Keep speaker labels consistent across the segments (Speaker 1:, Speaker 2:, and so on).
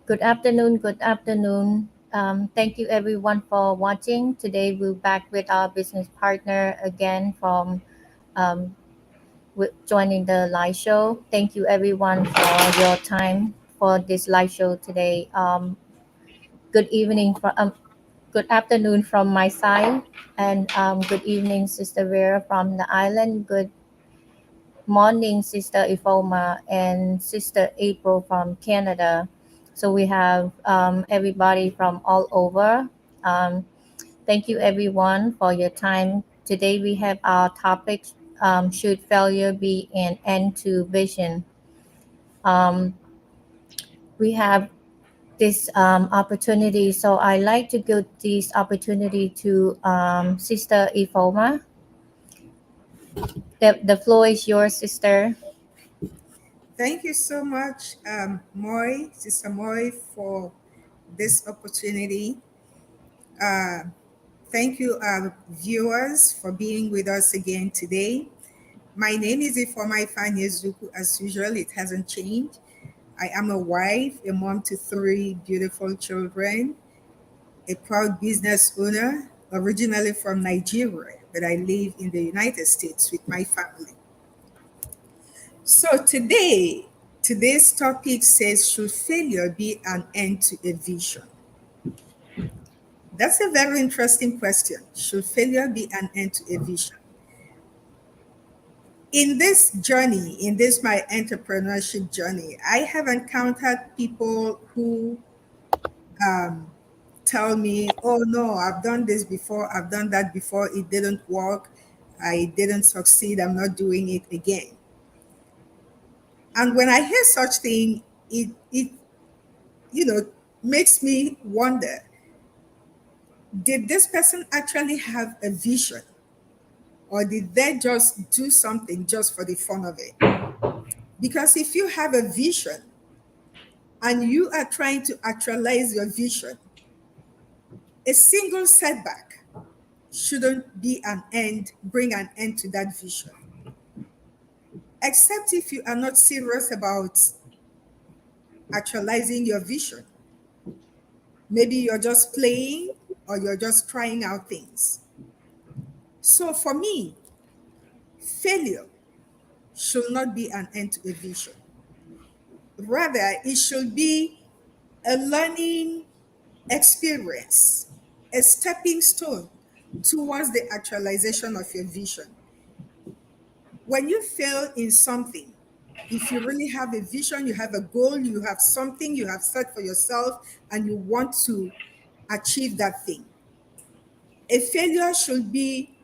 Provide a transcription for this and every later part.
Speaker 1: Good afternoon. Good afternoon. Thank you everyone for watching. Today we're back with our business partner again from um, joining the live show. Thank you everyone for your time for this live show today. Good evening from good afternoon from my side, and good evening, Sister Vera from the island. Good morning, Sister Ifoma and Sister April from Canada. So we have everybody from all over. Um, Thank you, everyone, for your time. Today we have our topic: should failure be an end to vision? Um, we have this opportunity, so I like to give this opportunity to Sister Ifoma. The floor is yours, Sister.
Speaker 2: Thank you so much, Moy, Sister Moy, for this opportunity. Uh, Thank you, viewers, for being with us again today. My name is Ifoma Zuku. As usual, it hasn't changed. I am a wife, a mom to three beautiful children, a proud business owner, originally from Nigeria, but I live in the United States with my family. So today's topic says, should failure be an end to a vision? That's a very interesting question. Should failure be an end to a vision? In this journey, in this my entrepreneurship journey, I have encountered people who um, tell me, oh no, I've done this before, I've done that before, it didn't work, I didn't succeed, I'm not doing it again. And when I hear such thing, it you know makes me wonder, did this person actually have a vision, or did they just do something just for the fun of it? Because if you have a vision and you are trying to actualize your vision, a single setback shouldn't bring an end to that vision, except if you are not serious about actualizing your vision. Maybe you're just playing, or you're just trying out things. So for me, failure should not be an end to a vision. Rather, it should be a learning experience, a stepping stone towards the actualization of your vision. When you fail in something, if you really have a vision, you have a goal, you have something you have set for yourself, and you want to achieve that thing, a failure should be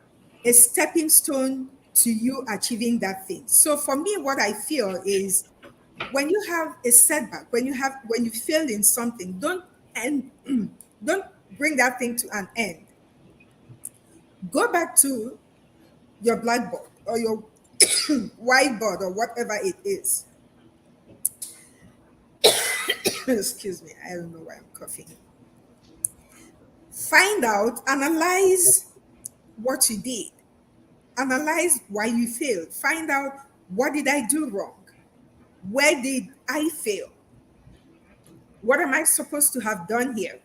Speaker 2: a stepping stone to you achieving that thing. So for me, what I feel is, when you have a setback, when you fail in something, end don't bring that thing to an end. Go back to your blackboard or your whiteboard or whatever it is. Excuse me, I don't know why I'm coughing. Find out, analyze what you did, analyze why you failed, find out, what did I do wrong, where did I fail, what am I supposed to have done here.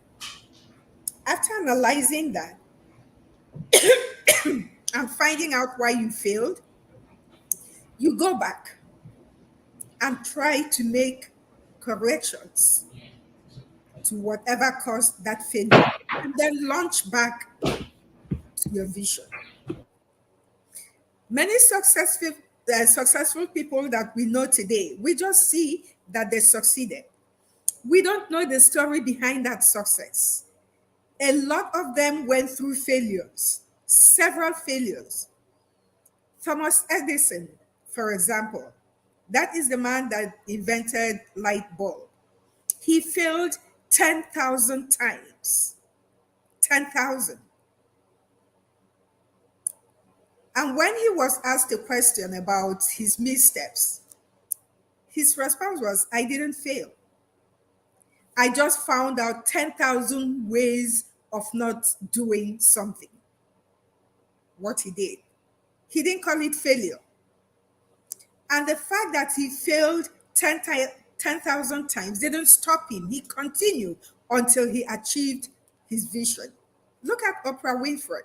Speaker 2: After analyzing that and finding out why you failed, you go back and try to make corrections to whatever caused that failure, and then launch back to your vision. Many successful people that we know today, we just see that they succeeded. We don't know the story behind that success. A lot of them went through failures, several failures. Thomas Edison, for example, that is the man that invented light bulb. He failed 10,000 times. 10,000. And when he was asked a question about his missteps, his response was, I didn't fail. I just found out 10,000 ways of not doing something. What he did. He didn't call it failure. And the fact that he failed 10,000 times didn't stop him. He continued until he achieved his vision. Look at Oprah Winfrey,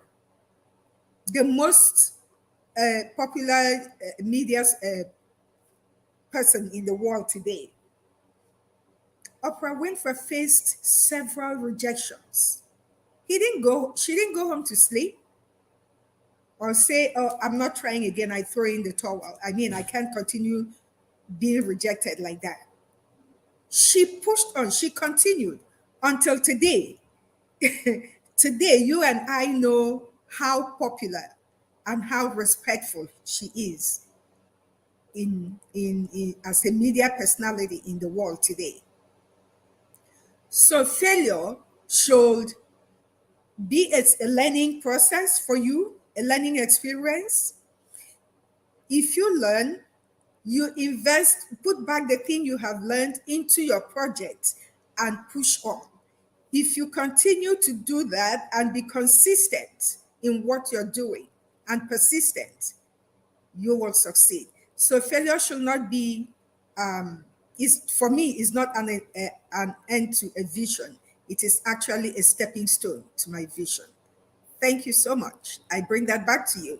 Speaker 2: the most popular media person in the world today. Oprah Winfrey faced several rejections. She didn't go home to sleep or say, "Oh, I'm not trying again. I throw in the towel. I mean, I can't continue being rejected like that." She pushed on, she continued until today. Today, you and I know how popular and how respectful she is in as a media personality in the world today. So failure should be a learning process for you, a learning experience. If you learn, you invest, put back the thing you have learned into your project and push on. If you continue to do that and be consistent in what you're doing and persistent, you will succeed. So failure should not be, is for me, is not an end to a vision. It is actually a stepping stone to my vision. Thank you so much. I bring that back to you,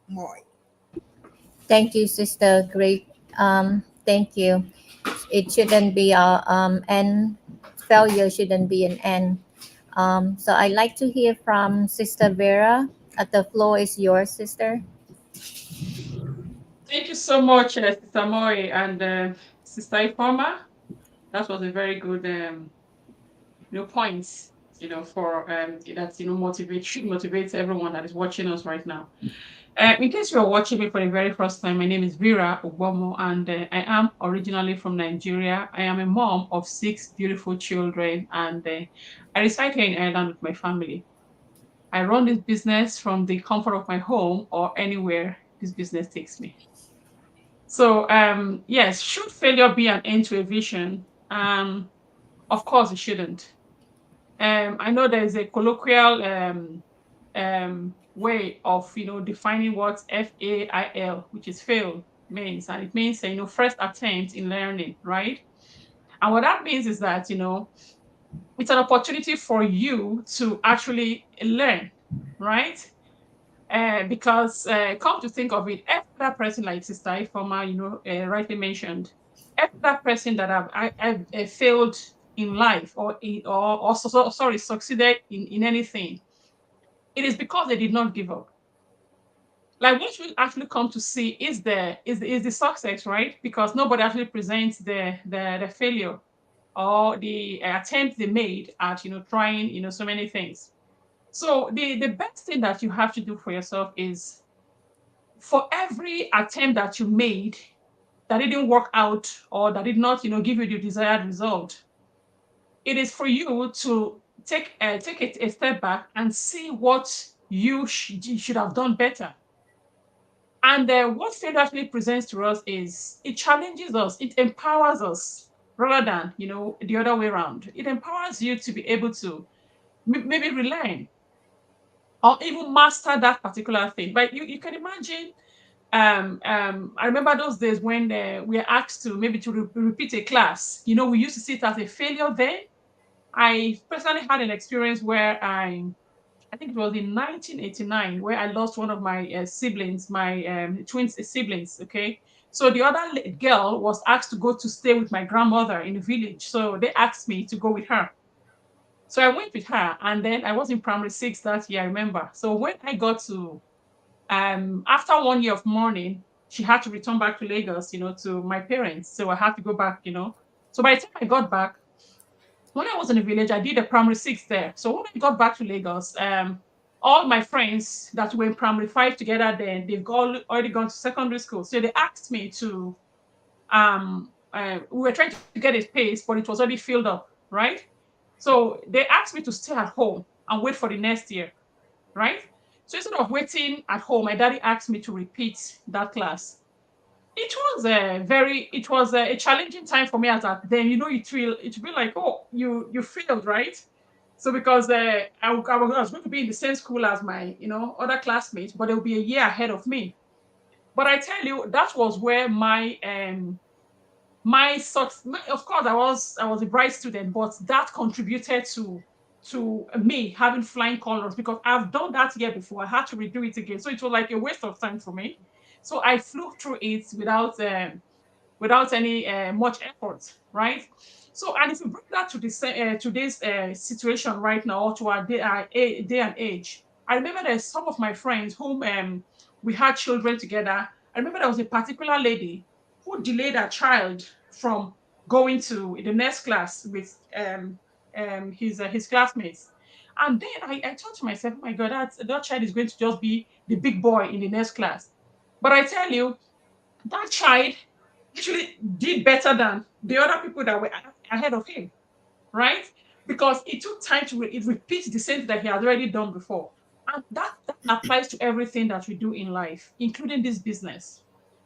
Speaker 2: Moy.
Speaker 1: Thank you, sister. Great. Thank you. It shouldn't be a end. Failure shouldn't be an end. So I'd like to hear from Sister Vera. The floor is yours, sister.
Speaker 3: Thank you so much, Sister Moy and Sister Ifoma. That was a very good, points, for that motivate should motivate everyone that is watching us right now. In case you are watching me for the very first time, my name is Vera Ogbomo, and I am originally from Nigeria. I am a mom of 6 beautiful children, and I reside here in Ireland with my family. I run this business from the comfort of my home or anywhere this business takes me. So, yes, should failure be an end to a vision? Of course, it shouldn't. I know there is a colloquial way of defining what FAIL, which is fail, means, and it means first attempt in learning, right? And what that means is that it's an opportunity for you to actually learn, right? Because come to think of it, every other person like Sister Ifoma, rightly mentioned, every other person that I've failed in life or sorry, succeeded in anything, it is because they did not give up. Like what we actually come to see is the success, right? Because nobody actually presents the failure or the attempt they made at trying so many things. So the best thing that you have to do for yourself is for every attempt that you made that didn't work out or that did not, give you the desired result, it is for you to take a step back and see what you should have done better. And what failure actually presents to us is it challenges us, it empowers us rather than the other way around. It empowers you to be able to maybe relearn or even master that particular thing. But you can imagine I remember those days when we are asked to maybe to repeat a class. We used to see it as a failure then. I personally had an experience where I think it was in 1989 where I lost one of my siblings, my twin siblings. Okay. So the other girl was asked to go to stay with my grandmother in the village. So they asked me to go with her. So I went with her, and then I was in primary six that year, I remember. So when I got to after 1 year of mourning, she had to return back to Lagos, to my parents. So I had to go back. So by the time I got back, when I was in the village, I did a primary six there. So when I got back to Lagos, all my friends that were in primary five together then, already gone to secondary school. So they asked me to, we were trying to get a space, but it was already filled up, right? So they asked me to stay at home and wait for the next year, right? So instead of waiting at home, my daddy asked me to repeat that class. It was a challenging time for me as at then. It feel like, oh, you failed, right? So because I was going to be in the same school as my other classmates, but they'll be a year ahead of me. But I tell you, that was where my Of course, I was a bright student, but that contributed to me having flying colors because I've done that year before. I had to redo it again, so it was like a waste of time for me. So I flew through it without any much effort, right? So, and if you bring that to today's situation right now, or to our day and age, I remember there's some of my friends whom we had children together. I remember there was a particular lady who delayed her child from going to the next class with his classmates. And then I thought to myself, oh my God, that child is going to just be the big boy in the next class. But I tell you, that child actually did better than the other people that were ahead of him, right? Because it took time to it repeat the same thing that he had already done before. And that applies to everything that we do in life, including this business,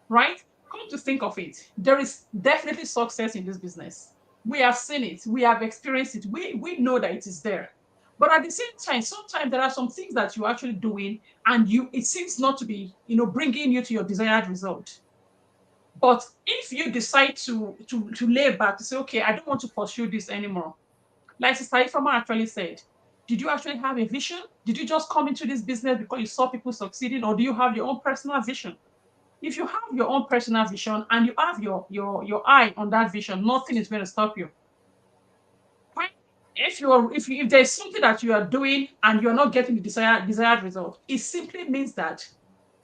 Speaker 3: right? Come to think of it, there is definitely success in this business. We have seen it, we have experienced it, we know that it is there. But at the same time, sometimes there are some things that you're actually doing and it seems not to be, bringing you to your desired result. But if you decide to lay back to say, okay, I don't want to pursue this anymore, like Sister Ifama actually said, did you actually have a vision? Did you just come into this business because you saw people succeeding, or do you have your own personal vision? If you have your own personal vision and you have your eye on that vision, nothing is going to stop you. Fine. If there's something that you are doing and you're not getting the desired result, it simply means that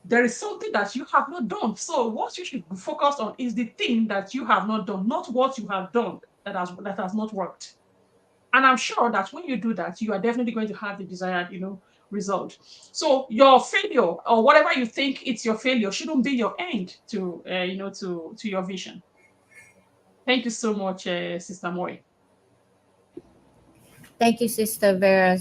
Speaker 3: there is something that you have not done. So what you should focus on is the thing that you have not done, not what you have done that has not worked. And I'm sure that when you do that, you are definitely going to have the desired, result. So your failure or whatever you think it's your failure shouldn't be your end to your vision. Thank you so much, Sister Moy.
Speaker 1: Thank you, Sister Vera.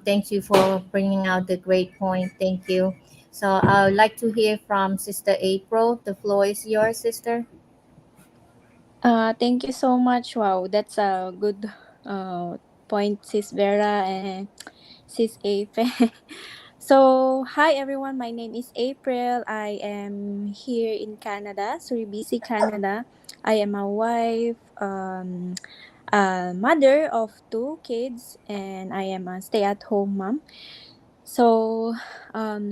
Speaker 1: Thank you for bringing out the great point. Thank you. So I would like to hear from Sister April. The floor is yours, Sister.
Speaker 4: Thank you so much. Wow, that's a good point, Sis Vera and Sis Ape. So, hi everyone. My name is April. I am here in Canada, Suribisi, Canada. I am a wife, a mother of two kids, and I am a stay-at-home mom. So,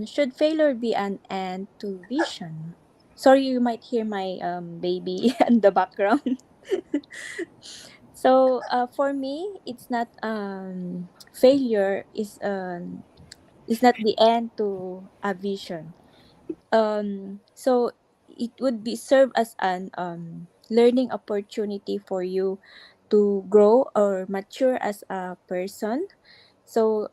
Speaker 4: should failure be an end to vision? Sorry, you might hear my baby in the background. So, for me, it's not failure is not the end to a vision. So it would be serve as an learning opportunity for you to grow or mature as a person. So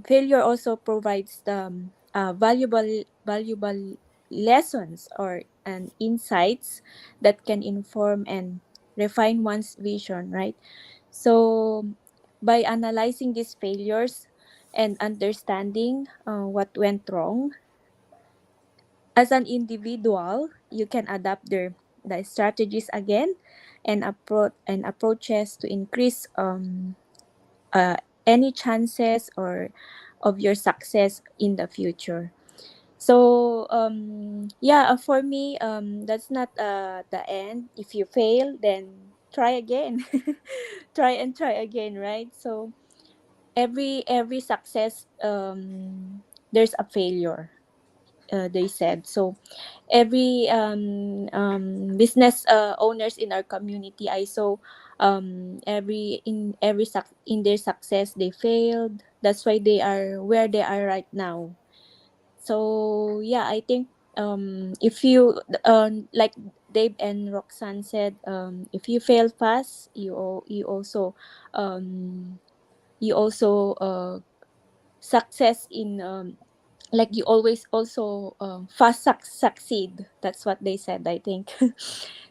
Speaker 4: failure also provides the valuable lessons or and insights that can inform and refine one's vision, right? So by analyzing these failures and understanding what went wrong, as an individual, you can adapt the strategies again and approaches to increase any chances or of your success in the future. So yeah, for me, that's not the end. If you fail, then try again, try again, right? So every success, there's a failure. They said so. Every business owners in our community, I saw in their success they failed. That's why they are where they are right now. So yeah, I think if you like Dave and Roxanne said, if you fail fast, um you also success in like you always also fast succeed. That's what they said, I think.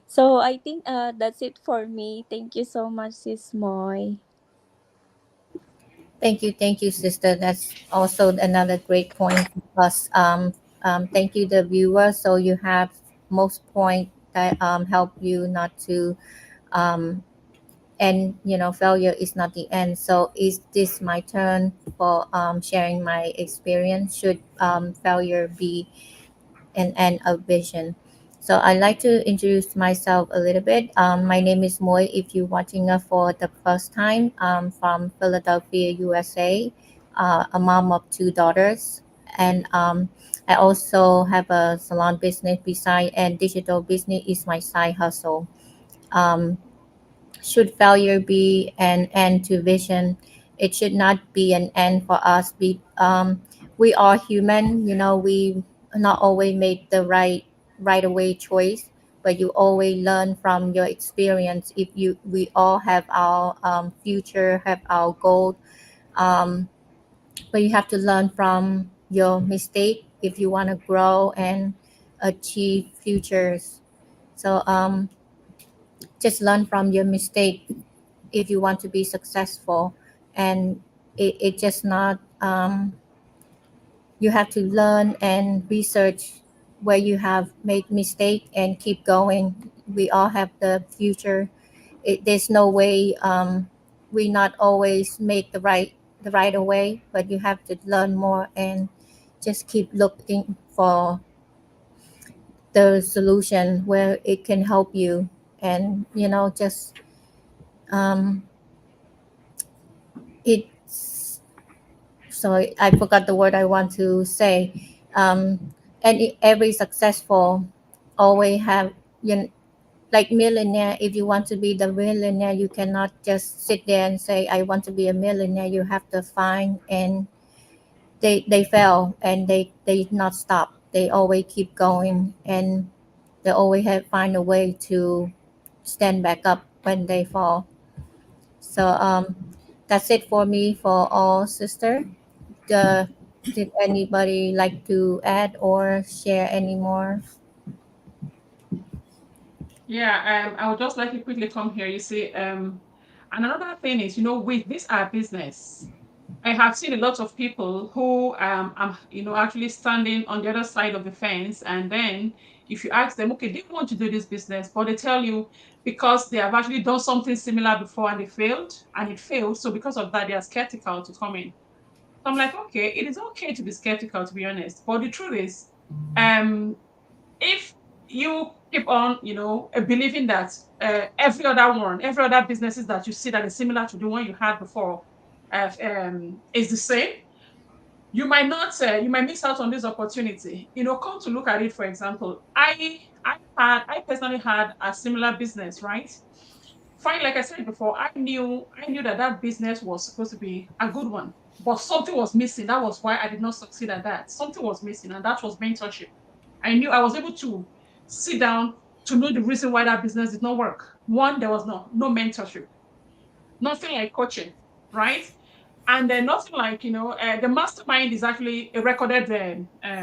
Speaker 4: So I think that's it for me. Thank you so much, Sis Moy.
Speaker 1: Thank you, Sister. That's also another great point because thank you, the viewer. So you have most point that help you not to um, and failure is not the end. So is this my turn for sharing my experience? Should failure be an end of vision? So I'd like to introduce myself a little bit. My name is Moy. If you're watching us for the first time, I'm from Philadelphia, USA, a mom of two daughters, and I also have a salon business beside, and digital business is my side hustle. Um, should failure be an end to vision, it should not be an end for us. We are human, we not always make the right away choice, but you always learn from your experience. If you We all have our future, have our goal, um, but you have to learn from your mistake if you want to grow and achieve futures. So just learn from your mistake if you want to be successful. And it just not you have to learn and research where you have made mistake and keep going. We all have the future. There's no way we not always make the right way, but you have to learn more and just keep looking for the solution where it can help you. And just um, it's so I forgot the word I want to say. Um, and every successful always have, you know, like millionaire. If you want to be the millionaire, you cannot just sit there and say I want to be a millionaire. You have to find, and they fail and they not stop. They always keep going, and they always have find a way to stand back up when they fall. So that's it for me for all sister. uh, did anybody like to add or share any more?
Speaker 3: Yeah, I would just like to quickly come here. You see, and another thing is, with this our business, I have seen a lot of people who are, actually standing on the other side of the fence. And then if you ask them, okay, they want to do this business, but they tell you because they have actually done something similar before and they failed and it failed. So because of that, they are skeptical to come in. So I'm like, okay, it is okay to be skeptical, to be honest. But the truth is, um, if you keep on, believing that every other businesses that you see that is similar to the one you had before is the same, you might miss out on this opportunity. Come to look at it, for example, I personally had a similar business, right? Fine, like I said before, I knew that that business was supposed to be a good one, but something was missing. That was why I did not succeed at that. Something was missing, and that was mentorship. I knew I was able to sit down to know the reason why that business did not work. One, there was no mentorship, nothing like coaching, right? And then nothing like, the mastermind is actually a recorded,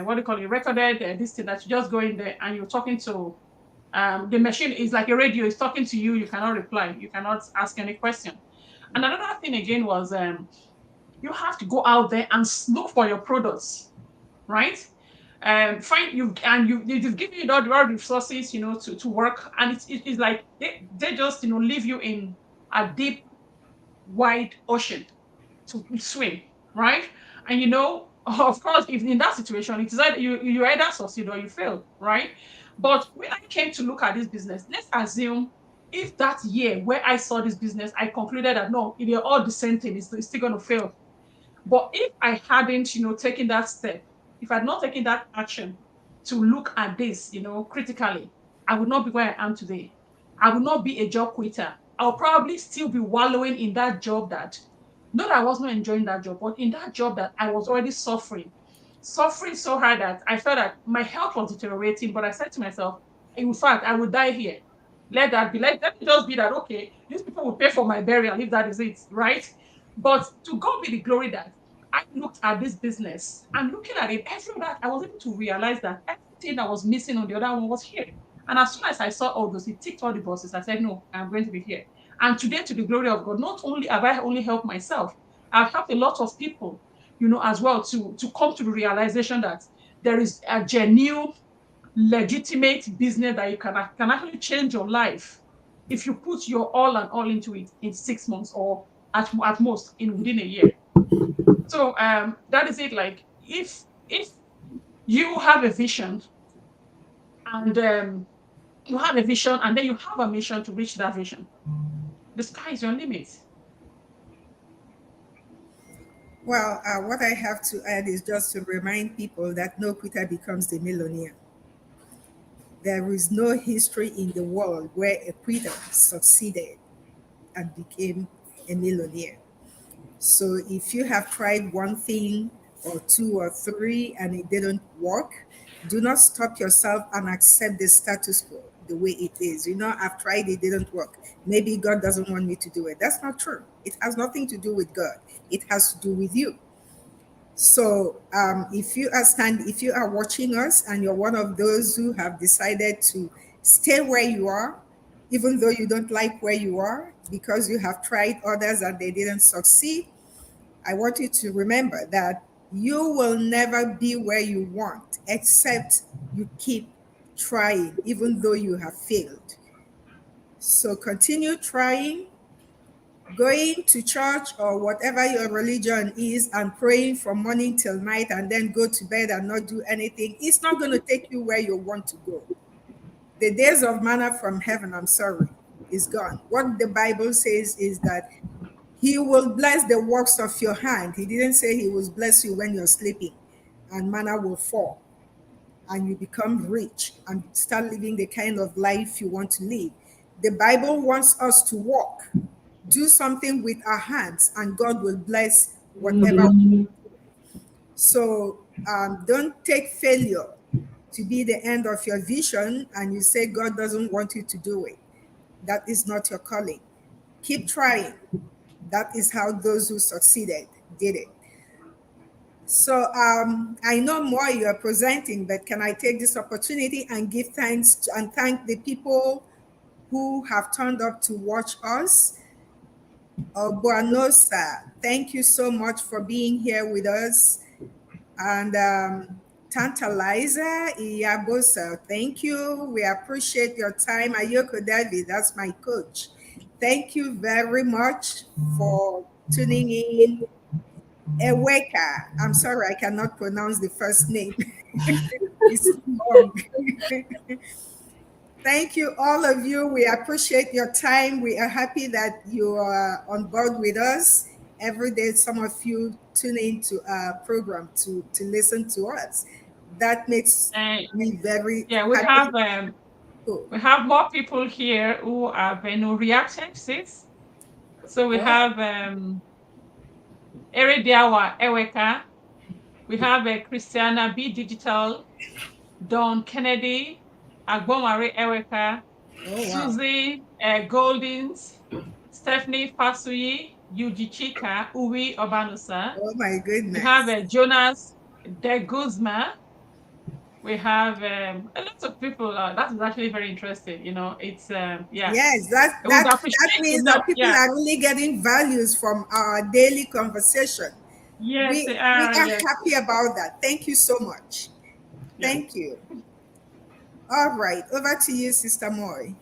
Speaker 3: what do you call it, recorded this thing that you just go in there and you're talking to, the machine is like a radio, it's talking to you, you cannot reply, you cannot ask any question. And another thing again was you have to go out there and look for your products, right? Find you and they've given you all the resources, to work, and it's like they just leave you in a deep, wide ocean to swim, right? And of course, if in that situation, it is either you either succeed or you fail, right? But when I came to look at this business, let's assume if that year where I saw this business, I concluded that no, they're all the same thing, it's still going to fail. But if I hadn't, taken that step, if I'd not taken that action to look at this, critically, I would not be where I am today. I would not be a job quitter. I'll probably still be wallowing in that job that, not that I was not enjoying that job, but in that job that I was already suffering so hard that I felt that my health was deteriorating. But I said to myself, in fact, I would die here. Let that be. Let me just be that, okay, these people will pay for my burial if that is it, right? But to God be the glory that I looked at this business and looking at it, every that I was able to realize that everything that was missing on the other one was here. And as soon as I saw all those, it ticked all the boxes. I said, no, I'm going to be here. And today, to the glory of God, not only have I only helped myself, I've helped a lot of people, as well to come to the realization that there is a genuine, legitimate business that you can actually change your life if you put your all and all into it in 6 months or at most in within a year. So that is it. Like if you have a vision and You have a vision and then you have a mission to reach that vision. The sky is your limit.
Speaker 2: Well, what I have to add is just to remind people that no quitter becomes the millionaire. There is no history in the world where a quitter succeeded and became a millionaire. So if you have tried one thing or two or three and it didn't work, do not stop yourself and accept the status quo the way it is. I've tried, it didn't work. Maybe God doesn't want me to do it. That's not true. It has nothing to do with God. It has to do with you. So if you are watching us and you're one of those who have decided to stay where you are, even though you don't like where you are because you have tried others and they didn't succeed, I want you to remember that you will never be where you want except you keep trying, even though you have failed. So continue trying, going to church or whatever your religion is and praying from morning till night and then go to bed and not do anything. It's not going to take you where you want to go. The days of manna from heaven, I'm sorry, is gone. What the Bible says is that he will bless the works of your hand. He didn't say he will bless you when you're sleeping and manna will fall and you become rich and start living the kind of life you want to live. The Bible wants us to walk, do something with our hands, and God will bless whatever. So don't take failure to be the end of your vision and you say God doesn't want you to do it. That is not your calling. Keep trying. That is how those who succeeded did it. So I know more you are presenting, but can I take this opportunity and give thanks and thank the people who have turned up to watch us? Buanosa, thank you so much for being here with us. And Tantalizer Iyabosa, thank you. We appreciate your time. Ayoko David, that's my coach. Thank you very much for tuning in. Eweka, I'm sorry, I cannot pronounce the first name. It's long. Thank you, all of you. We appreciate your time. We are happy that you are on board with us. Every day, some of you tune into our program to listen to us. That makes
Speaker 3: And
Speaker 2: me very
Speaker 3: yeah,
Speaker 2: happy. Cool.
Speaker 3: we have more people here who have reacted since. So we
Speaker 2: Oh,
Speaker 3: have Erediawa Eweka, we have Christiana B Digital, Don Kennedy, Agbomare Eweka,
Speaker 2: oh, wow.
Speaker 3: Susie Goldings, Stephanie Fasuyi, Yuji Chika, Uwi Obanusa.
Speaker 2: Oh, my
Speaker 3: We have
Speaker 2: goodness.
Speaker 3: Jonas De Guzma. We have a lot of people. That is actually very interesting. It's yeah.
Speaker 2: Yes,
Speaker 3: I would
Speaker 2: that
Speaker 3: appreciate to
Speaker 2: means
Speaker 3: know.
Speaker 2: that people
Speaker 3: Yeah.
Speaker 2: are really getting values from our daily conversation.
Speaker 3: Yes, they
Speaker 2: We
Speaker 3: are.
Speaker 2: are
Speaker 3: Yes.
Speaker 2: happy about that. Thank you so much.
Speaker 3: Yeah.
Speaker 2: Thank you. All right, over to you, Sister Moy.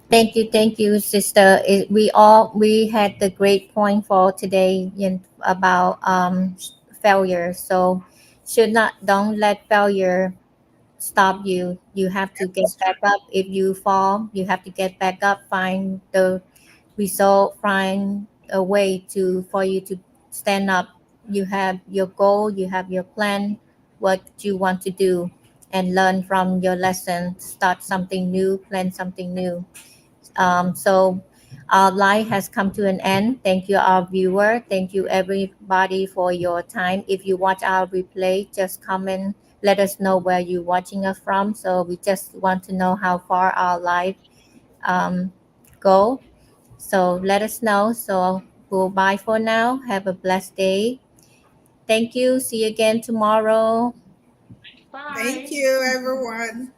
Speaker 1: Thank you, sister. We had the great point for today about failure. So should not don't let failure stop you. You have to
Speaker 2: That is
Speaker 1: get back
Speaker 2: true.
Speaker 1: up. If you fall, you have to get back up. Find the result. Find a way to for you to stand up. You have your goal. You have your plan. What you want to do, and learn from your lesson. Start something new. Plan something new. So our live has come to an end. Thank you, our viewer. Thank you, everybody, for your time. If you watch our replay, just comment. Let us know where you're watching us from. So we just want to know how far our live um, go. So let us know. So goodbye for now. Have a blessed day. Thank you. See you again tomorrow.
Speaker 2: Thank
Speaker 3: Bye.
Speaker 2: you, everyone.